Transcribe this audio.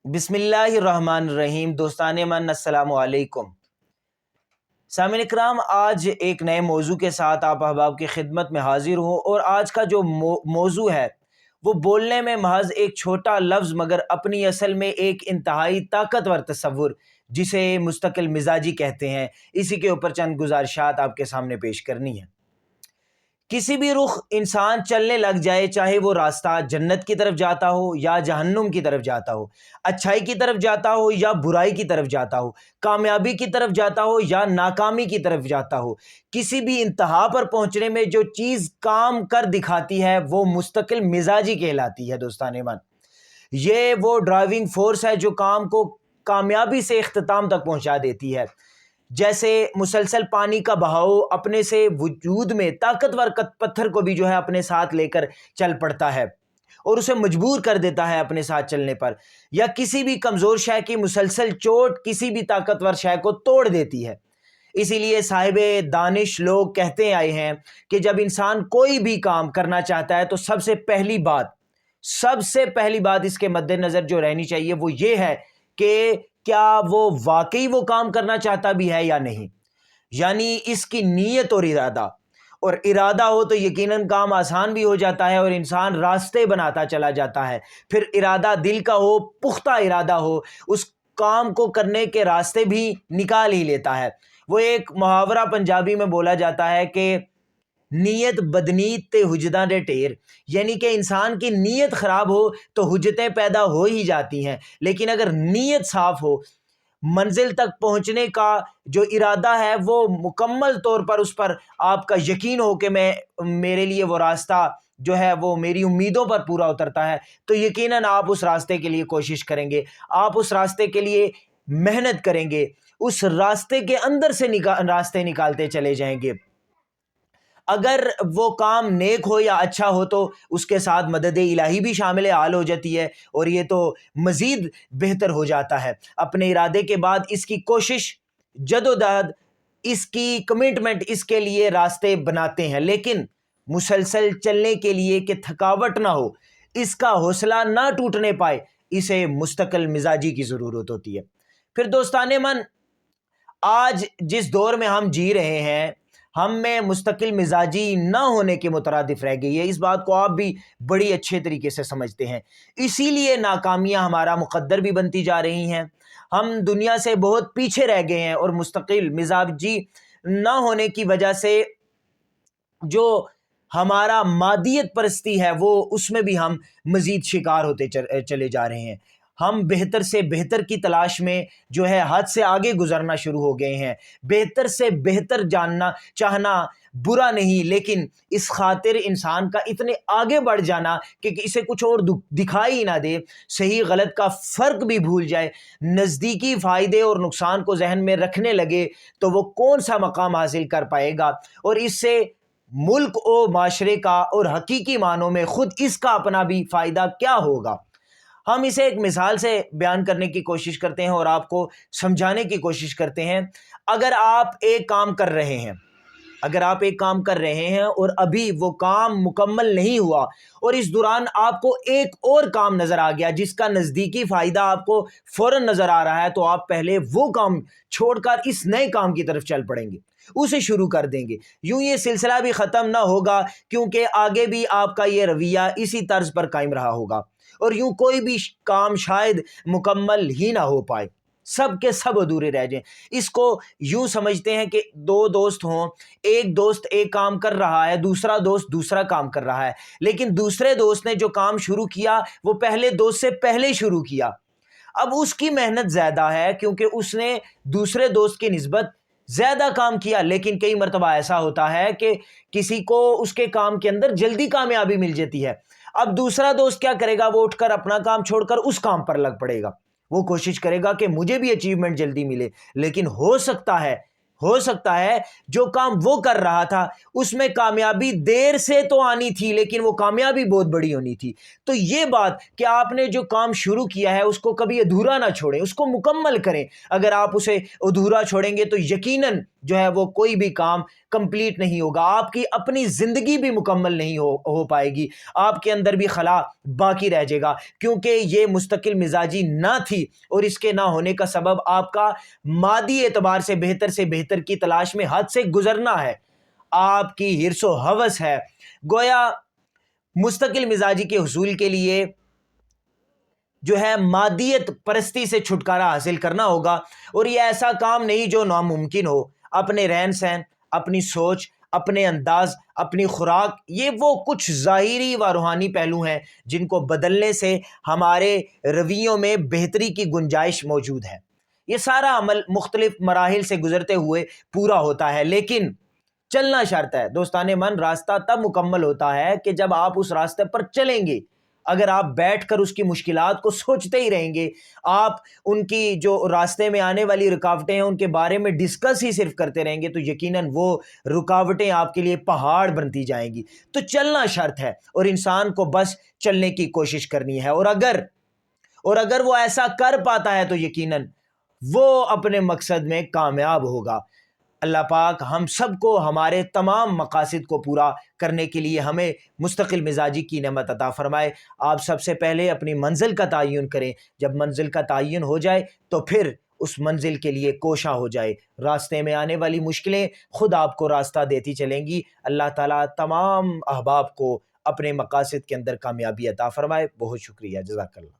बिस्मिल्लाहिर्रहमानिर्रहीम। दोस्तान मन अस्सलाम वालेकुम। सामिन इकराम, आज एक नए मौजू के साथ आप अहबाब की खिदमत में हाजिर हूँ और आज का जो मौजू है वो बोलने में महज एक छोटा लफ्ज़ मगर अपनी असल में एक इंतहाई ताकतवर तसव्वुर जिसे मुस्तकिल मिजाजी कहते हैं, इसी के ऊपर चंद गुजारिशात आपके सामने पेश करनी है। किसी भी रुख इंसान चलने लग जाए, चाहे वो रास्ता जन्नत की तरफ जाता हो या जहन्नुम की तरफ जाता हो, अच्छाई की तरफ जाता हो या बुराई की तरफ जाता हो, कामयाबी की तरफ जाता हो या नाकामी की तरफ जाता हो, किसी भी इंतहा पर पहुंचने में जो चीज़ काम कर दिखाती है वो मुस्तकिल मिजाजी कहलाती है। दोस्तान मन, ये वो ड्राइविंग फोर्स है जो काम को कामयाबी से इख्तिताम तक पहुंचा देती है। जैसे मुसलसल पानी का बहाव अपने से वजूद में ताकतवर पत्थर को भी जो है अपने साथ लेकर चल पड़ता है और उसे मजबूर कर देता है अपने साथ चलने पर, या किसी भी कमज़ोर शय की मुसलसल चोट किसी भी ताकतवर शय को तोड़ देती है। इसीलिए साहिबे दानिश लोग कहते आए हैं कि जब इंसान कोई भी काम करना चाहता है तो सबसे पहली बात इसके मद्देनज़र जो रहनी चाहिए वो ये है कि क्या वो वाकई वो काम करना चाहता भी है या नहीं, यानी इसकी नीयत और इरादा हो तो यकीनन काम आसान भी हो जाता है और इंसान रास्ते बनाता चला जाता है। फिर इरादा दिल का हो, पुख्ता इरादा हो, उस काम को करने के रास्ते भी निकाल ही लेता है। वो एक मुहावरा पंजाबी में बोला जाता है कि नीयत बदनीत ते हुजदा दे ढेर, यानी कि इंसान की नीयत ख़राब हो तो हुज्जतें पैदा हो ही जाती हैं, लेकिन अगर नीयत साफ़ हो, मंजिल तक पहुंचने का जो इरादा है वो मुकम्मल तौर पर उस पर आपका यकीन हो कि मेरे लिए वो रास्ता जो है वो मेरी उम्मीदों पर पूरा उतरता है, तो यकीनन आप उस रास्ते के लिए कोशिश करेंगे, आप उस रास्ते के लिए मेहनत करेंगे, उस रास्ते के अंदर से रास्ते निकालते चले जाएंगे। अगर वो काम नेक हो या अच्छा हो तो उसके साथ मदद इलाही भी शामिल हाल हो जाती है और ये तो मज़ीद बेहतर हो जाता है। अपने इरादे के बाद इसकी कोशिश, जदोजहद, इसकी कमिटमेंट, इसके लिए रास्ते बनाते हैं, लेकिन मुसलसल चलने के लिए कि थकावट ना हो, इसका हौसला ना टूटने पाए, इसे मुस्तकिल मिजाजी की ज़रूरत होती है। फिर दोस्ताने मन, आज जिस दौर में हम जी रहे हैं, हम में मुस्तकिल मिजाजी ना होने के मुतरादिफ रह गई है। इस बात को आप भी बड़ी अच्छे तरीके से समझते हैं। इसीलिए नाकामियां हमारा मुकद्दर भी बनती जा रही हैं। हम दुनिया से बहुत पीछे रह गए हैं और मुस्तकिल मिजाजी ना होने की वजह से जो हमारा मादियत परस्ती है वो उसमें भी हम मज़ीद शिकार होते चले जा रहे हैं। हम बेहतर से बेहतर की तलाश में जो है हद से आगे गुजरना शुरू हो गए हैं। बेहतर से बेहतर जानना चाहना बुरा नहीं, लेकिन इस खातिर इंसान का इतने आगे बढ़ जाना कि इसे कुछ और दिखाई ना दे, सही गलत का फ़र्क भी भूल जाए, नज़दीकी फ़ायदे और नुकसान को जहन में रखने लगे, तो वो कौन सा मकाम हासिल कर पाएगा और इससे मुल्क और माशरे का और हकीकी मानों में खुद इसका अपना भी फ़ायदा क्या होगा। हम इसे एक मिसाल से बयान करने की कोशिश करते हैं और आपको समझाने की कोशिश करते हैं। अगर आप एक काम कर रहे हैं और अभी वो काम मुकम्मल नहीं हुआ और इस दौरान आपको एक और काम नज़र आ गया जिसका नज़दीकी फ़ायदा आपको फ़ौरन नज़र आ रहा है, तो आप पहले वो काम छोड़कर इस नए काम की तरफ चल पड़ेंगे, उसे शुरू कर देंगे। यूं ये सिलसिला भी ख़त्म ना होगा, क्योंकि आगे भी आपका ये रवैया इसी तर्ज पर कायम रहा होगा और यूं कोई भी काम शायद मुकम्मल ही ना हो पाए, सब के सब अधूरे रह जाएं। इसको यूं समझते हैं कि दो दोस्त हों, एक दोस्त एक काम कर रहा है, दूसरा दोस्त दूसरा काम कर रहा है, लेकिन दूसरे दोस्त ने जो काम शुरू किया वो पहले दोस्त से पहले शुरू किया। अब उसकी मेहनत ज़्यादा है क्योंकि उसने दूसरे दोस्त की निस्बत ज़्यादा काम किया, लेकिन कई मरतबा ऐसा होता है कि किसी को उसके काम के अंदर जल्दी कामयाबी मिल जाती है। अब दूसरा दोस्त क्या करेगा, वो उठकर अपना काम छोड़कर उस काम पर लग पड़ेगा, वो कोशिश करेगा कि मुझे भी अचीवमेंट जल्दी मिले, लेकिन हो सकता है जो काम वो कर रहा था उसमें कामयाबी देर से तो आनी थी, लेकिन वो कामयाबी बहुत बड़ी होनी थी। तो ये बात कि आपने जो काम शुरू किया है उसको कभी अधूरा ना छोड़ें, उसको मुकम्मल करें। अगर आप उसे अधूरा छोड़ेंगे तो यकीनन جو ہے وہ کوئی بھی کام کمپلیٹ نہیں ہوگا، آپ کی اپنی زندگی بھی مکمل نہیں ہو پائے گی، آپ کے اندر بھی خلا باقی رہ جائے گا، کیونکہ یہ مستقل مزاجی نہ تھی، اور اس کے نہ ہونے کا سبب آپ کا مادی اعتبار سے بہتر کی تلاش میں حد سے گزرنا ہے، آپ کی حرص و ہوس ہے۔ گویا مستقل مزاجی کے حصول کے لیے جو ہے مادیت پرستی سے چھٹکارا حاصل کرنا ہوگا، اور یہ ایسا کام نہیں جو ناممکن ہو۔ اپنے رہن سہن، اپنی سوچ، اپنے انداز، اپنی خوراک، یہ وہ کچھ ظاہری و روحانی پہلو ہیں جن کو بدلنے سے ہمارے رویوں میں بہتری کی گنجائش موجود ہے۔ یہ سارا عمل مختلف مراحل سے گزرتے ہوئے پورا ہوتا ہے، لیکن چلنا شرط ہے۔ دوستان من، راستہ تب مکمل ہوتا ہے کہ جب آپ اس راستے پر چلیں گے۔ اگر آپ بیٹھ کر اس کی مشکلات کو سوچتے ہی رہیں گے، آپ ان کی جو راستے میں آنے والی رکاوٹیں ہیں ان کے بارے میں ڈسکس ہی صرف کرتے رہیں گے، تو یقیناً وہ رکاوٹیں آپ کے لیے پہاڑ بنتی جائیں گی۔ تو چلنا شرط ہے، اور انسان کو بس چلنے کی کوشش کرنی ہے، اور اگر وہ ایسا کر پاتا ہے تو یقیناً وہ اپنے مقصد میں کامیاب ہوگا۔ اللہ پاک ہم سب کو ہمارے تمام مقاصد کو پورا کرنے کے لیے ہمیں مستقل مزاجی کی نعمت عطا فرمائے۔ آپ سب سے پہلے اپنی منزل کا تعین کریں، جب منزل کا تعین ہو جائے تو پھر اس منزل کے لیے کوشاں ہو جائے۔ راستے میں آنے والی مشکلیں خود آپ کو راستہ دیتی چلیں گی۔ اللہ تعالیٰ تمام احباب کو اپنے مقاصد کے اندر کامیابی عطا فرمائے۔ بہت شکریہ، جزاک اللہ۔